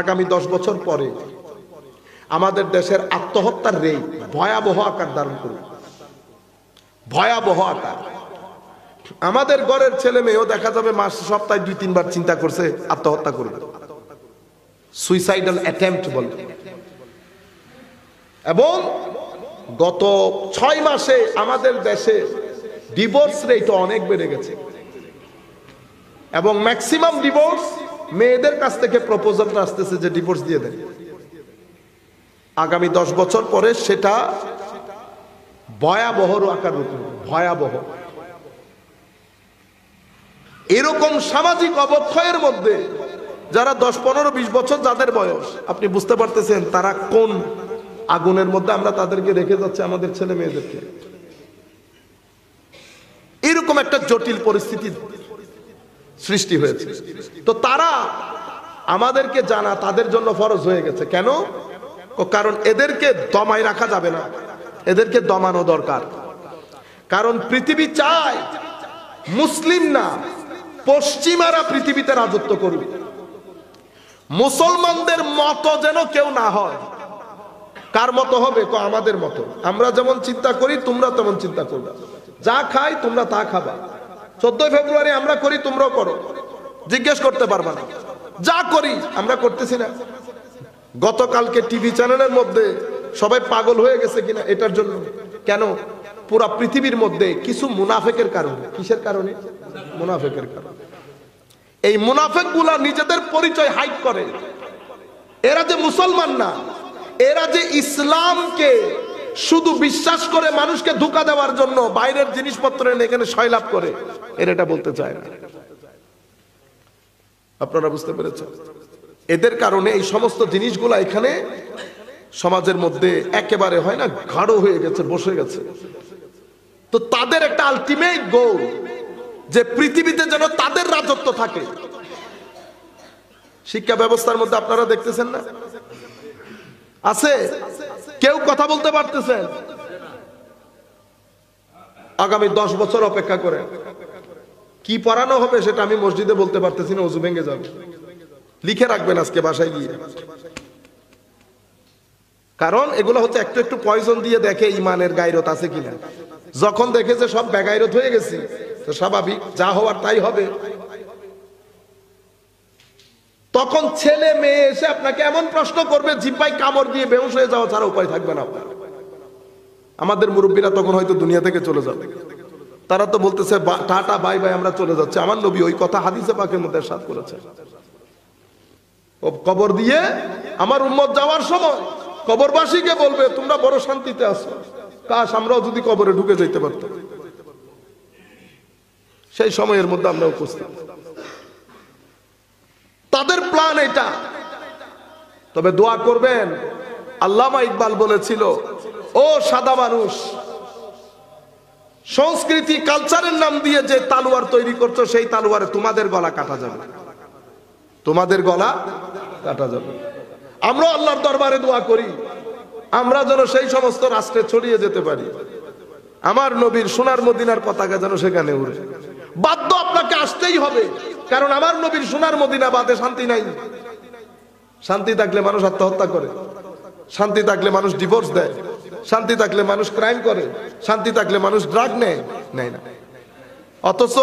আগামী 10 বছর পরে আমাদের দেশের আত্মহত্যার রেট ভয়াবহ আকার ধারণ করবে, ভয়াবহ আকার। আমাদের ঘরের ছেলে মেয়েও দেখা যাবে মাসে সপ্তাহে 2-3 বার চিন্তা করছে আত্মহত্যা করবে, সুইসাইডাল অ্যাটেম্পট বলে। এবং গত 6 মাসে আমাদের দেশে ডিভোর্স রেট অনেক বেড়ে গেছে এবং ম্যাক্সিমাম ডিভোর্স মেয়েদের কাছ থেকে প্রপোজালটা আসতেছে যে ডিভোর্স দিয়ে দেন। আগামী 10 বছর পরে সেটা ভয়াবহ আকার রূপ নেবে, ভয়াবহ। এরকম সামাজিক অবক্ষয়ের মধ্যে যারা 10, 15, 20 বছর যাদের বয়স, আপনি বুঝতে পারতেছেন তারা কোন আগুনের মধ্যে আমরা তাদেরকে রেখে যাচ্ছে, আমাদের ছেলে মেয়েদেরকে। এরকম একটা জটিল পরিস্থিতি সৃষ্টি হয়েছে। তো তারা আমাদেরকে জানা তাদের জন্য ফরজ হয়ে গেছে। কেন? কারণ এদেরকে দমায় রাখা যাবে না, এদেরকে দমানো দরকার। কারণ পৃথিবী চায় মুসলিম না পশ্চিমারা পৃথিবীতে রাজত্ব করবে, মুসলমানদের মতো যেন কেউ না হয়। কার মতো হবে? আমাদের মতো। আমরা যেমন চিন্তা করি তোমরা তেমন চিন্তা করবে, যা খাই তোমরা তা খাবা। 14 ফেব্রুয়ারি আমরা করি তোমরাও করো, জিজ্ঞেস করতে পারবা না। যা করি আমরা করতেছি না। গতকালকে টিভি চ্যানেলের মধ্যে সবাই পাগল হয়ে গেছে কিনা এটার জন্য। কেন? পুরা পৃথিবীর মধ্যে কিছু মুনাফেকের কারণে। কিসের কারণে? মুনাফেকের কারণে। এই মুনাফেকগুলা নিজেদের পরিচয় হাইড করে। এরা যে মুসলমান না, এরা যে ইসলামকে শুধু বিশ্বাস করে মানুষকে ধোঁকা দেওয়ার জন্য বাইরের জিনিসপত্র এনে এখানে সয়লাভ করে, এরা এটা বলতে চায় না। আপনারা বুঝতে পেরেছেন? এদের কারণে এই সমস্ত জিনিসগুলা এখানে সমাজের মধ্যে একেবারে হয় না গাঢ় হয়ে গেছে, বসে গেছে। তো তাদের একটা আলটিমেট গোল যে পৃথিবীতে যেন তাদের রাজত্ব থাকে। শিক্ষা ব্যবস্থার মধ্যে আপনারা দেখতেছেন না আছে, কেউ কথা বলতে পারতেছেন? আগামী 10 বছর অপেক্ষা করে কি পড়ানো হবে সেটা আমি মসজিদে বলতে পারতেছি না, ওযু ভেঙে যাবে। লিখে রাখবেন আজকে বাসায় গিয়ে। কারণ এগুলো হচ্ছে একটু একটু পয়জন দিয়ে দেখে ইমানের গায়রত আছে কিনা। যখন দেখে যে সব বেগায়রত হয়ে গেছে, তো স্বাভাবিক যা হওয়ার তাই হবে। তখন ছেলে মেয়ে এসে আপনাকে এমন প্রশ্ন করবে জিব্বায় কামড় দিয়ে বেহুশ হয়ে যাওয়া ছাড়া উপায় থাকবে না আপনার। আমাদের মুরব্বীরা তখন হয়তো দুনিয়া থেকে চলে যাবে। তারা তো বলতেছে টাটা বাই বাই, আমরা চলে যাচ্ছি। আমার নবী ওই কথা হাদিসে পাকের মধ্যে ইরশাদ করেছে। কবর দিয়ে আমার উম্মত যাওয়ার সময় কবরবাসীকে বলবে তোমরা বড় শান্তিতে আছো, কাশ আমরাও যদি কবরে ঢুকে যেতে পারতাম। সেই সময়ের মধ্যে আমরা উপস্থিত। তাদের প্ল্যান এটা। তবে দোয়া করবেন, আল্লামা ইকবাল বলেছিল, ও সাদা মানুষ, সংস্কৃতি কালচারের নাম দিয়ে যে তালোয়ার তৈরি করছো সেই তালোয়ারে তোমাদের গলা কাটা যাবে, তোমাদের গলা কাটা যাবে। আমরা আল্লাহর দরবারে দোয়া করি আমরা যেন সেই সমস্ত রাষ্ট্রে ছড়িয়ে যেতে পারি, আমার নবীর সোনার মদিনার পতাকা যেন সেখানে উড়ে। বাধ্য আপনাকে আসতেই হবে, কারণ আমার নবীর সোনার মদিনা বাদে শান্তি নাই। শান্তি থাকলে মানুষ আত্মহত্যা করে, শান্তি থাকলে মানুষ ডিভোর্স দেয়, শান্তি থাকলে মানুষ ক্রাইম করে, শান্তি থাকলে মানুষ ড্রাগ নেয় না। অথচ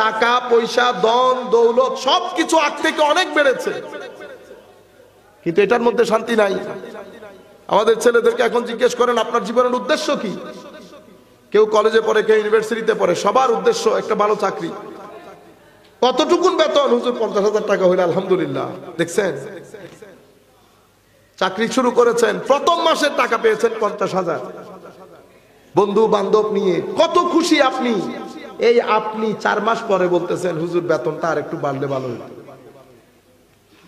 টাকা পয়সা ধন দৌলত সবকিছু আগ থেকে অনেক বেড়েছে, কিন্তু এটার মধ্যে শান্তি নাই। আমাদের ছেলেদেরকে এখন জিজ্ঞেস করেন আপনার জীবনের উদ্দেশ্য কি? কেউ কলেজে পড়ে, কেউ ইউনিভার্সিটিতে পড়ে, সবার উদ্দেশ্য একটা ভালো চাকরি। কতটুকুন বেতন? হুজুর 50,000 টাকা হইলে আলহামদুলিল্লাহ। দেখছেন, চাকরি শুরু করেছেন, প্রথম মাসের টাকা পেয়েছেন 50,000। বন্ধু বান্ধব নিয়ে কত খুশি আপনি। এই আপনি 4 মাস পরে বলতেছেন হুজুর বেতনটা আর একটু বাড়লে ভালো হতো,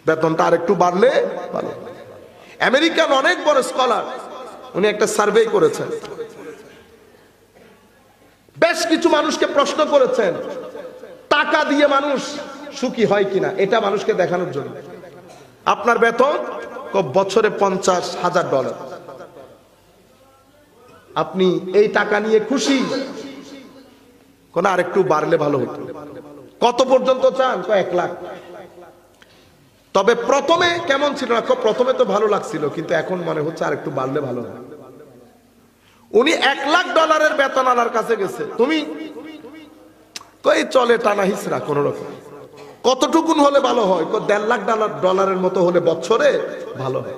বেতনটা আর একটু বাড়লে ভালো। আমেরিকান অনেক বড় স্কলার, উনি একটা সার্ভে করেছেন, বেশ কিছু মানুষকে প্রশ্ন করেছেন টাকা দিয়ে মানুষ সুখী হয় কিনা, এটা মানুষকে দেখানোর জন্য। আপনার বেতন বছরে $50,000, আপনি এই টাকা নিয়ে খুশি? কোন আরেকটু বাড়লে ভালো হতো। কত পর্যন্ত চান? 1 লাখ। তবে প্রথমে কেমন ছিল না, প্রথমে তো ভালো লাগছিল, কিন্তু এখন মনে হচ্ছে আর একটু বাড়লে ভালো হয়। উনি $1,00,000 বেতন আলার কাছে গেছে, তুমি কই চলে টানা হিসরা কোন রকম, কতটুকুন হলে ভালো হয়, $1,50,000 মতো হলে বছরে ভালো হয়।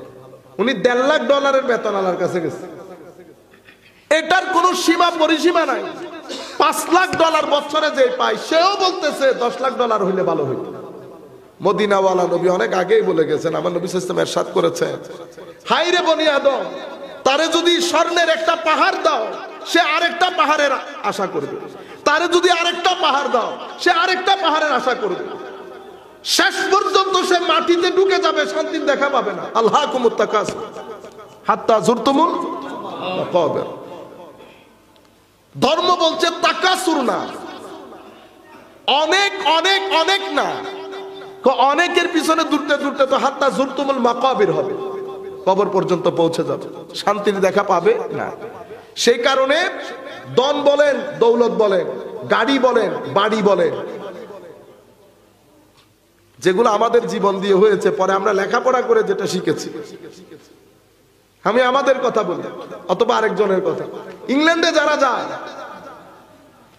উনি $1,50,000 বেতন আলার কাছে গেছে, এটার কোনো সীমা পরিসীমা নাই। $5,00,000 বছরে যে পায় সেও বলতেছে $10,00,000 হইলে ভালো হইতো। মদিনাওয়ালা নবী অনেক আগেই বলে গেছেন, আমার নবী সাল্লাল্লাহু আলাইহি ওয়াসাল্লাম ইরশাদ করেছেন, হায়রে বনি আদম, তারে যদি স্বর্ণের একটা পাহাড় দাও সে আরেকটা পাহাড়ের আশা করবে, তারে যদি আরেকটা পাহাড় দাও সে আরেকটা পাহাড়ের আশা করবে, শেষ পর্যন্ত সে মাটিতে ঢুকে যাবে, শান্তির দেখা পাবে না। আল্লাহকুমুত তাকাসুর হাত্তা যুরতুমুল মাকাবির। ধর্ম বলছে তাকাসুর না, অনেক অনেক অনেক না, অনেকের পিছনে দূরতে দূরতে তো হাত্তা যুরতুমুল মাকাবির হবে, কবর পর্যন্ত পৌঁছে যাবে, শান্তির দেখা পাবে না। সেই কারণে ধন বলেন, দৌলত বলেন, গাড়ি বলেন, বাড়ি বলেন, যেগুলো আমাদের জীবন দিয়ে হয়েছে, পরে আমরা লেখাপড়া করে যেটা শিখেছি, আমি আমাদের কথা বলি অথবা আরেকজনের কথা। ইংল্যান্ডে যারা যায়,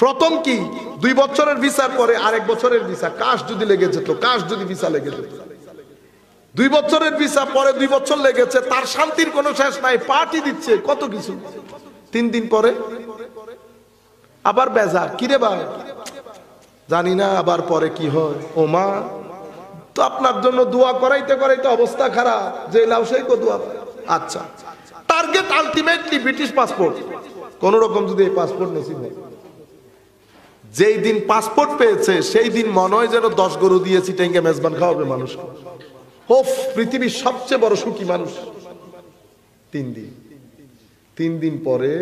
প্রথম কি 2 বছরের ভিসার পরে আরেক বছরের ভিসা, কাশ যদি লেগে যেত, কাশ যদি ভিসা লেগে যেত, 2 বছরের ভিসা পরে 2 বছর লেগেছে, তার শান্তির কোনো শেষ নাই, পার্টি দিচ্ছে কত কিছু, 3 দিন পরে আবার বেজার, কিরে ভাই জানি না আবার পরে কি হয়, ও মা তো আপনার জন্য দোয়া করাইতে করাইতে অবস্থা খারাপ, যে লাউ সেই কো দোয়া। আচ্ছা, টার্গেট আলটিমেটলি ব্রিটিশ পাসপোর্ট, কোন রকম যদি এই পাসপোর্ট নসিব হয়, যেই দিন পাসপোর্ট পেয়েছে সেই দিন মনে হয় যেন 10 গরু দিয়ে চিটাঙ্গে মেজবান খাওয়াবে মানুষ। হোফ, পৃথিবীর সবচেয়ে বড় সুখী মানুষ। 3 দিন পরে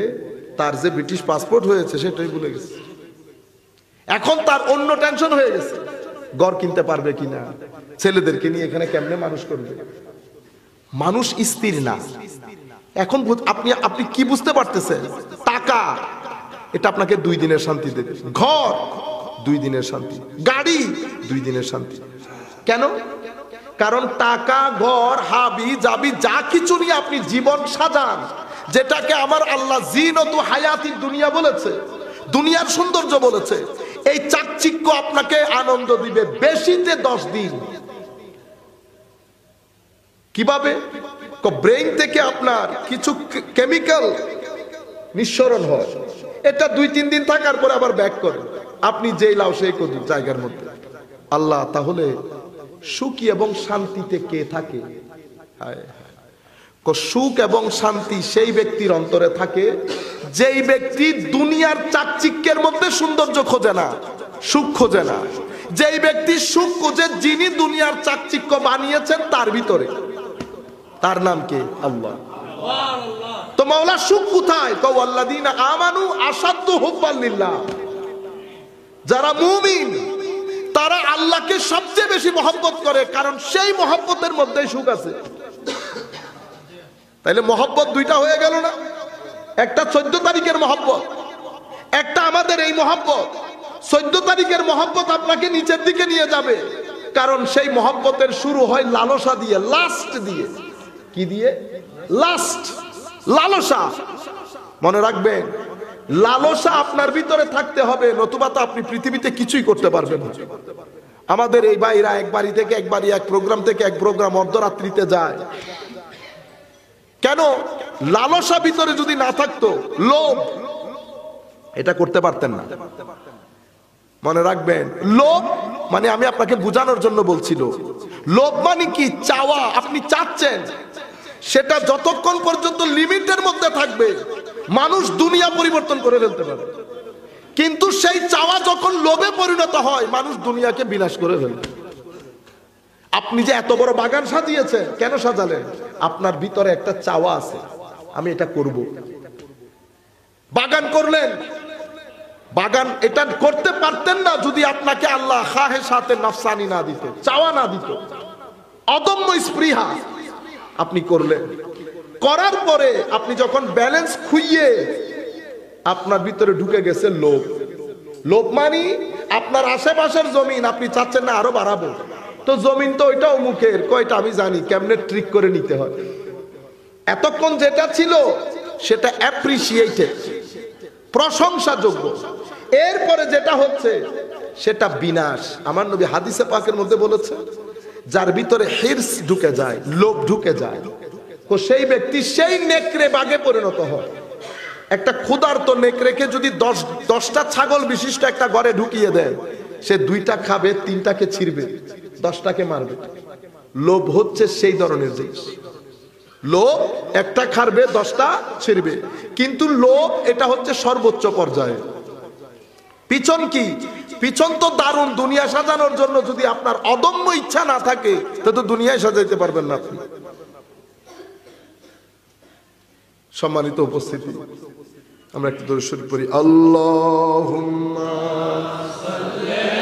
তার যে ব্রিটিশ পাসপোর্ট হয়েছে সেটাই ভুলে গেছে। এখন তার অন্য টেনশন হয়ে গেছে, ঘর কিনতে পারবে কিনা, ছেলেদেরকে নিয়ে এখানে কেমনে মানুষ করবে। মানুষ স্থির না। এখন আপনি কি বুঝতে পারতেছেন, টাকা এটা আপনাকে 2 দিনের শান্তি দেবে, ঘর 2 দিনের শান্তি, গাড়ি 2 দিনের শান্তি। কেন? কারণ টাকা, ঘর, হাবি জাবি যা কিছু নিয়ে আপনি জীবন সাজান, যেটাকে আমার আল্লাহ জিনাতু হায়াতিদ দুনিয়া বলেছে, দুনিয়ার সৌন্দর্য বলেছে, এই চাকচিক্য আপনাকে আনন্দ দিবে বেশিতে 10 দিন। কিভাবে? ব্রেইন থেকে আপনার কিছু কেমিক্যাল নিঃসরণ হয়, এটা 2-3 দিন থাকার পরে আবার ব্যাক করে, আপনি যেই লাও সেই কত জায়গার মধ্যে। আল্লাহ তাহলে সুখী এবং শান্তিতে কে থাকে? সুখ এবং শান্তি সেই ব্যক্তির অন্তরে থাকে যেই ব্যক্তি দুনিয়ার চাকচিক্যের মধ্যে সৌন্দর্য খোঁজে না, সুখ খোঁজে না, যেই ব্যক্তি সুখ খোঁজে যিনি দুনিয়ার চাকচিক্য বানিয়েছেন তার ভিতরে, তার নাম কে? আল্লাহ। তো মাওলা সুখ কোথায়? ওয়াল্লাযীনা আমানু আশাদ্দু হুব্বান লিল্লাহ। যারা মুমিন তারা আল্লাহকে সবচেয়ে বেশি মহব্বত করে, কারণ সেই মহব্বতের মধ্যেই সুখ আছে। তাইলে মহব্বত 2টা হয়ে গেল না? একটা 14 তারিখের মহব্বত, একটা আমাদের এই মহব্বত। 14 তারিখের মহব্বত আপনাকে নিচের দিকে নিয়ে যাবে, কারণ সেই মহব্বতের শুরু হয় লালসা দিয়ে, লাস্ট দিয়ে। কি দিয়ে? লাস্ট, লালসা। মনে রাখবেন, লালসা আপনার ভিতরে থাকতে হবে, নতুবা তো আপনি পৃথিবীতে কিছুই করতে পারবেন না। আমাদের এই ভাইরা এক বাড়ি থেকে এক বাড়ি, এক প্রোগ্রাম থেকে এক প্রোগ্রাম অর্ধরাত্রিতে যায় কেন? লালসা ভিতরে যদি না থাকতো, লোভ, এটা করতে পারতেন না। মনে রাখবেন, লোভ মানে, আমি আপনাকে বোঝানোর জন্য বলছিল, লোভ মানে কি? চাওয়া। আপনি চাচ্ছেন, সেটা যতক্ষণ পর্যন্ত লিমিটের মধ্যে থাকবে মানুষ দুনিয়া পরিবর্তন করে ফেলতে পারে, কিন্তু সেই চাওয়া যখন লোভে পরিণত হয় মানুষ দুনিয়াকে বিনাশ করে ফেলে। আপনি যে এত বড় বাগান সাজিয়েছেন, কেন সাজালেন? আপনার ভিতরে একটা চাওয়া আছে, আমি এটা করব। বাগান করলেন, বাগান এটা করতে পারতেন না যদি আপনাকে আল্লাহ খাহেসাতে নফসানি না দিত, চাওয়া না দিত, অদম্য স্পৃহা। আপনি করলেন, করার পরে আপনি যখন ব্যালেন্স খুইয়ে আপনার ভিতরে ঢুকে গেছে লোভ। লোভ মানে আপনার আশেপাশের জমিন আপনি চাচ্ছেন না আরো বাড়াবো, তো জমিন তো ওইটাও মুখের, কয়টা আমি জানি কেমনে ট্রিক করে নিতে হয়। এতক্ষণ যেটা ছিল সেটা অ্যাপ্রিসিয়েটেড, প্রশংসাযোগ্য। এরপরে যেটা হচ্ছে সেটা বিনাশ। আমার নবী হাদিসে পাকের মধ্যে বলেছে, যার ভিতরে হিরস ঢুকে যায়, লোভ ঢুকে যায়, তো সেই ব্যক্তি সেই নেকড়ে বাঘে পরিণত হয়। একটা ক্ষুধার্ত নেকড়েকে যদি 10টা ছাগল বিশিষ্ট একটা ঘরে ঢুকিয়ে দেয়, সে 2টা খাবে, 3টাকে ছিড়বে, 10টাকে মারবে। লোভ হচ্ছে সেই ধরনের জিনিস। লোভ একটা খাবে, 10টা ছিড়বে। কিন্তু লোভ এটা হচ্ছে সর্বোচ্চ পর্যায়ে। পিছন কি? পিছন তো দারুণ, দুনিয়া সাজানোর জন্য যদি আপনার অদম্য ইচ্ছা না থাকে তো দুনিয়ায় সাজাইতে পারবেন না আপনি। সম্মানিত উপস্থিতি, আমরা একটু দরুদ শরীফ পড়ি। আল্লাহুম্মা সাল্লি